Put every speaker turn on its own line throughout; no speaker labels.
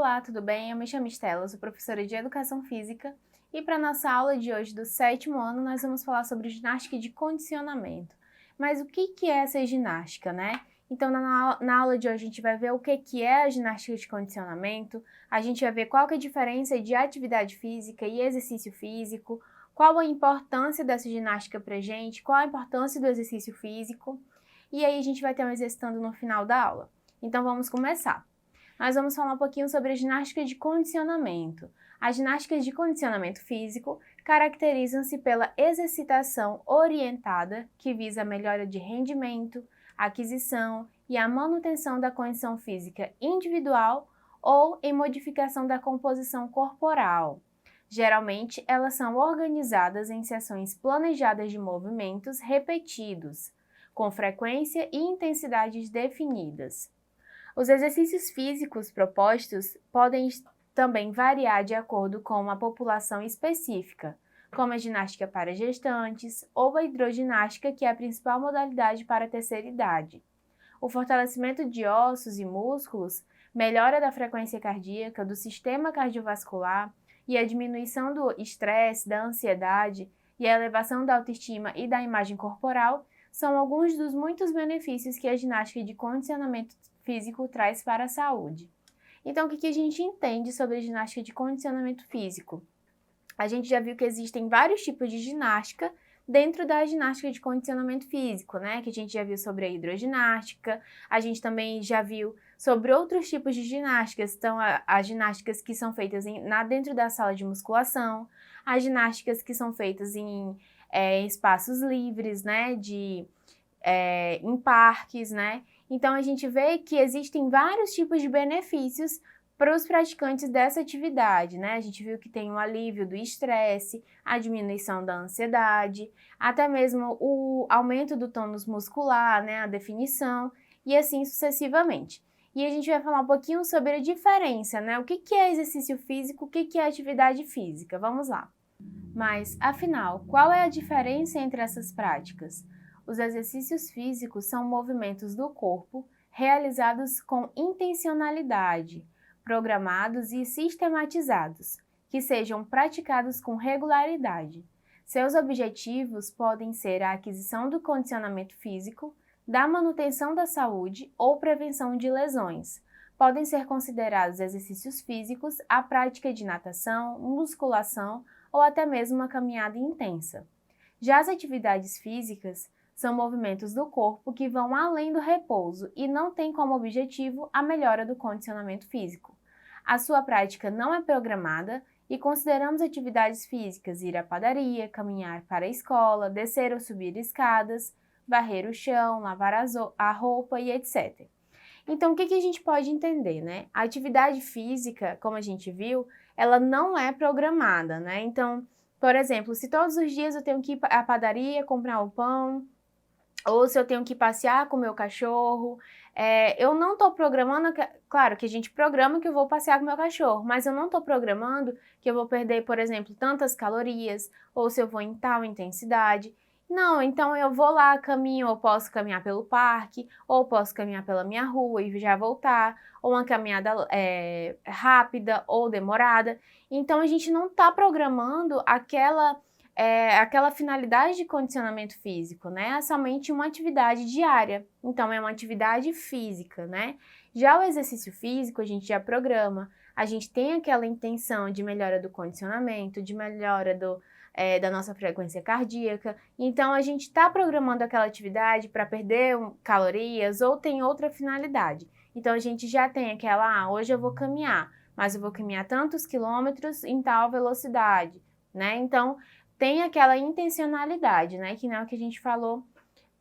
Olá, tudo bem? Eu me chamo Estela, sou professora de Educação Física e para nossa aula de hoje do 7º ano nós vamos falar sobre ginástica de condicionamento. Mas o que é essa ginástica, né? Então na aula de hoje a gente vai ver o que é a ginástica de condicionamento, a gente vai ver qual que é a diferença de atividade física e exercício físico, qual a importância dessa ginástica pra gente, qual a importância do exercício físico, e aí a gente vai ter um exercitando no final da aula. Então vamos começar. Nós vamos falar um pouquinho sobre a ginástica de condicionamento. As ginásticas de condicionamento físico caracterizam-se pela exercitação orientada, que visa a melhora de rendimento, aquisição e a manutenção da condição física individual ou em modificação da composição corporal. Geralmente, elas são organizadas em sessões planejadas de movimentos repetidos, com frequência e intensidades definidas. Os exercícios físicos propostos podem também variar de acordo com uma população específica, como a ginástica para gestantes ou a hidroginástica, que é a principal modalidade para a terceira idade. O fortalecimento de ossos e músculos, melhora da frequência cardíaca, do sistema cardiovascular e a diminuição do estresse, da ansiedade e a elevação da autoestima e da imagem corporal são alguns dos muitos benefícios que a ginástica de condicionamento físico traz para a saúde. Então, o que a gente entende sobre a ginástica de condicionamento físico? A gente já viu que existem vários tipos de ginástica dentro da ginástica de condicionamento físico, né? Que a gente já viu sobre a hidroginástica, a gente também já viu sobre outros tipos de ginásticas, então as ginásticas que são feitas dentro da sala de musculação, as ginásticas que são feitas em espaços livres, né? Em parques, né? Então, a gente vê que existem vários tipos de benefícios para os praticantes dessa atividade, né? A gente viu que tem o alívio do estresse, a diminuição da ansiedade, até mesmo o aumento do tônus muscular, né? A definição e assim sucessivamente. E a gente vai falar um pouquinho sobre a diferença, né? O que é exercício físico, o que é atividade física? Vamos lá. Mas, afinal, qual é a diferença entre essas práticas? Os exercícios físicos são movimentos do corpo realizados com intencionalidade, programados e sistematizados, que sejam praticados com regularidade. Seus objetivos podem ser a aquisição do condicionamento físico, da manutenção da saúde ou prevenção de lesões. Podem ser considerados exercícios físicos a prática de natação, musculação ou até mesmo uma caminhada intensa. Já as atividades físicas são movimentos do corpo que vão além do repouso e não têm como objetivo a melhora do condicionamento físico. A sua prática não é programada e consideramos atividades físicas ir à padaria, caminhar para a escola, descer ou subir escadas, varrer o chão, lavar a roupa e etc. Então, o que a gente pode entender, né? A atividade física, como a gente viu, ela não é programada, né? Então, por exemplo, se todos os dias eu tenho que ir à padaria comprar o pão, ou se eu tenho que passear com o meu cachorro, eu não estou programando, claro que a gente programa que eu vou passear com o meu cachorro, mas eu não estou programando que eu vou perder, por exemplo, tantas calorias, ou se eu vou em tal intensidade. Não, então eu vou lá, caminho, ou posso caminhar pelo parque, ou posso caminhar pela minha rua e já voltar, ou uma caminhada rápida ou demorada. Então a gente não está programando aquela finalidade de condicionamento físico, né? É somente uma atividade diária. Então, é uma atividade física, né? Já o exercício físico, a gente já programa, a gente tem aquela intenção de melhora do condicionamento, de melhora da nossa frequência cardíaca. Então, a gente está programando aquela atividade para perder calorias ou tem outra finalidade. Então, a gente já tem aquela, hoje eu vou caminhar, mas eu vou caminhar tantos quilômetros em tal velocidade, né? Então, tem aquela intencionalidade, né? Que não é o que a gente falou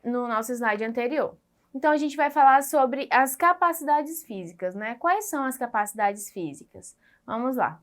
no nosso slide anterior. Então, a gente vai falar sobre as capacidades físicas, né? Quais são as capacidades físicas? Vamos lá.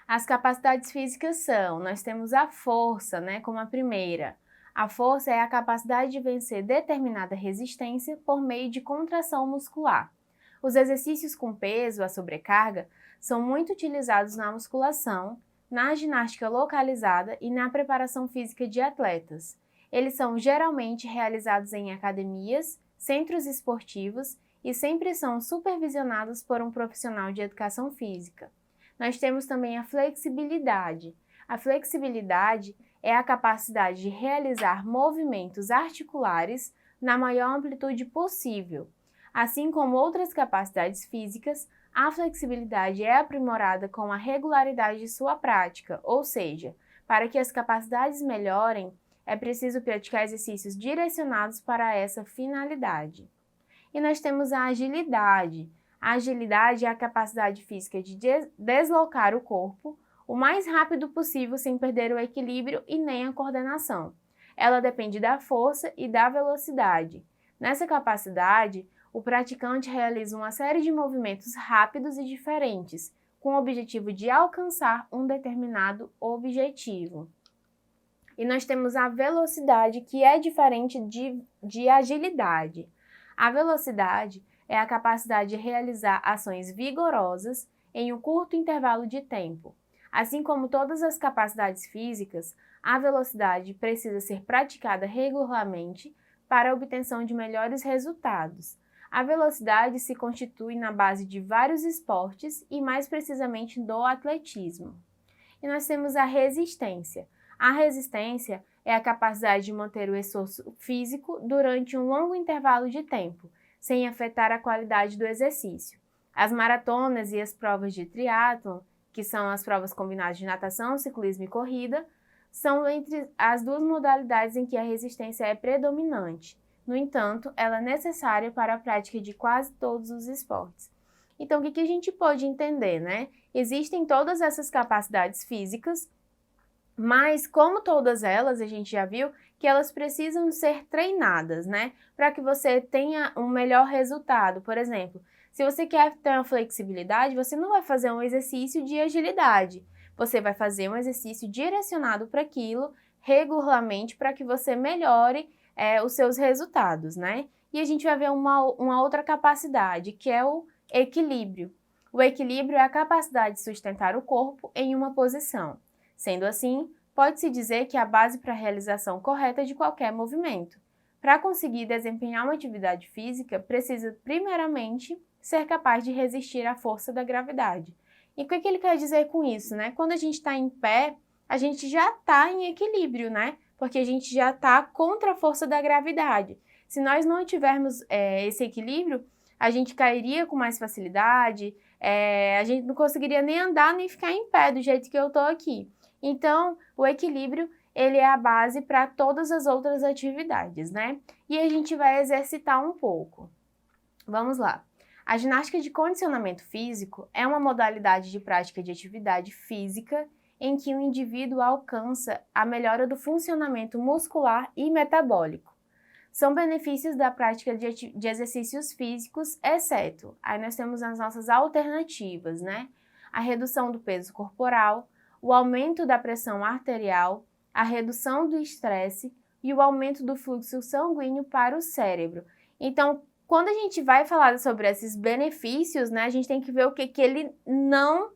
As capacidades físicas nós temos a força, né? Como a primeira. A força é a capacidade de vencer determinada resistência por meio de contração muscular. Os exercícios com peso, a sobrecarga, são muito utilizados na musculação, na ginástica localizada e na preparação física de atletas. Eles são geralmente realizados em academias, centros esportivos e sempre são supervisionadas por um profissional de educação física. Nós temos também a flexibilidade. A flexibilidade é a capacidade de realizar movimentos articulares na maior amplitude possível. Assim como outras capacidades físicas, a flexibilidade é aprimorada com a regularidade de sua prática, ou seja, para que as capacidades melhorem, é preciso praticar exercícios direcionados para essa finalidade. E nós temos a agilidade. A agilidade é a capacidade física de deslocar o corpo o mais rápido possível sem perder o equilíbrio e nem a coordenação. Ela depende da força e da velocidade. Nessa capacidade, o praticante realiza uma série de movimentos rápidos e diferentes, com o objetivo de alcançar um determinado objetivo. E nós temos a velocidade, que é diferente de agilidade. A velocidade é a capacidade de realizar ações vigorosas em um curto intervalo de tempo. Assim como todas as capacidades físicas, a velocidade precisa ser praticada regularmente para a obtenção de melhores resultados. A velocidade se constitui na base de vários esportes e mais precisamente do atletismo. E nós temos a resistência. A resistência é a capacidade de manter o esforço físico durante um longo intervalo de tempo, sem afetar a qualidade do exercício. As maratonas e as provas de triatlon, que são as provas combinadas de natação, ciclismo e corrida, são entre as duas modalidades em que a resistência é predominante. No entanto, ela é necessária para a prática de quase todos os esportes. Então, o que a gente pode entender, né? Existem todas essas capacidades físicas, mas como todas elas, a gente já viu que elas precisam ser treinadas, né? Para que você tenha um melhor resultado. Por exemplo, se você quer ter uma flexibilidade, você não vai fazer um exercício de agilidade. Você vai fazer um exercício direcionado para aquilo, regularmente, para que você melhore os seus resultados, né? E a gente vai ver uma outra capacidade, que é o equilíbrio. O equilíbrio é a capacidade de sustentar o corpo em uma posição. Sendo assim, pode-se dizer que é a base para a realização correta de qualquer movimento. Para conseguir desempenhar uma atividade física, precisa primeiramente ser capaz de resistir à força da gravidade. E o que ele quer dizer com isso, né? Quando a gente está em pé, a gente já está em equilíbrio, né? Porque a gente já está contra a força da gravidade. Se nós não tivermos esse equilíbrio, a gente cairia com mais facilidade, a gente não conseguiria nem andar nem ficar em pé do jeito que eu estou aqui. Então, o equilíbrio, ele é a base para todas as outras atividades, né? E a gente vai exercitar um pouco. Vamos lá. A ginástica de condicionamento físico é uma modalidade de prática de atividade física em que o indivíduo alcança a melhora do funcionamento muscular e metabólico. São benefícios da prática de exercícios físicos, exceto, aí nós temos as nossas alternativas, né? A redução do peso corporal, o aumento da pressão arterial, a redução do estresse e o aumento do fluxo sanguíneo para o cérebro. Então, quando a gente vai falar sobre esses benefícios, né, a gente tem que ver o que ele não,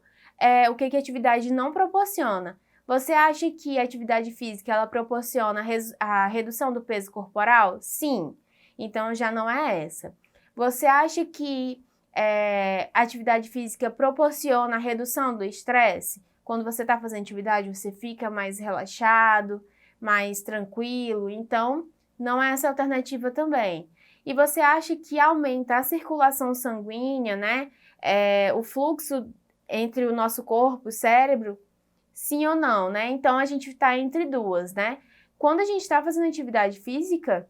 o que a atividade não proporciona. Você acha que a atividade física ela proporciona a redução do peso corporal? Sim. Então já não é essa. Você acha que a atividade física proporciona a redução do estresse? Quando você está fazendo atividade, você fica mais relaxado, mais tranquilo. Então, não é essa alternativa também. E você acha que aumenta a circulação sanguínea, né? O fluxo entre o nosso corpo e o cérebro? Sim ou não, né? Então, a gente está entre duas, né? Quando a gente está fazendo atividade física,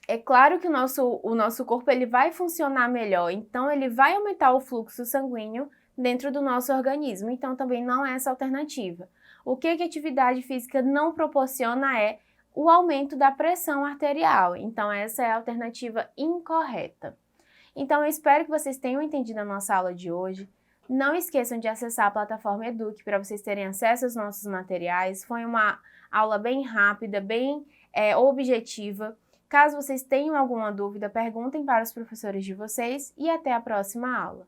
é claro que o nosso corpo ele vai funcionar melhor. Então, ele vai aumentar o fluxo sanguíneo dentro do nosso organismo. Então, também não é essa alternativa. O que a atividade física não proporciona é o aumento da pressão arterial. Então, essa é a alternativa incorreta. Então, eu espero que vocês tenham entendido a nossa aula de hoje. Não esqueçam de acessar a plataforma Eduque para vocês terem acesso aos nossos materiais. Foi uma aula bem rápida, bem objetiva. Caso vocês tenham alguma dúvida, perguntem para os professores de vocês e até a próxima aula.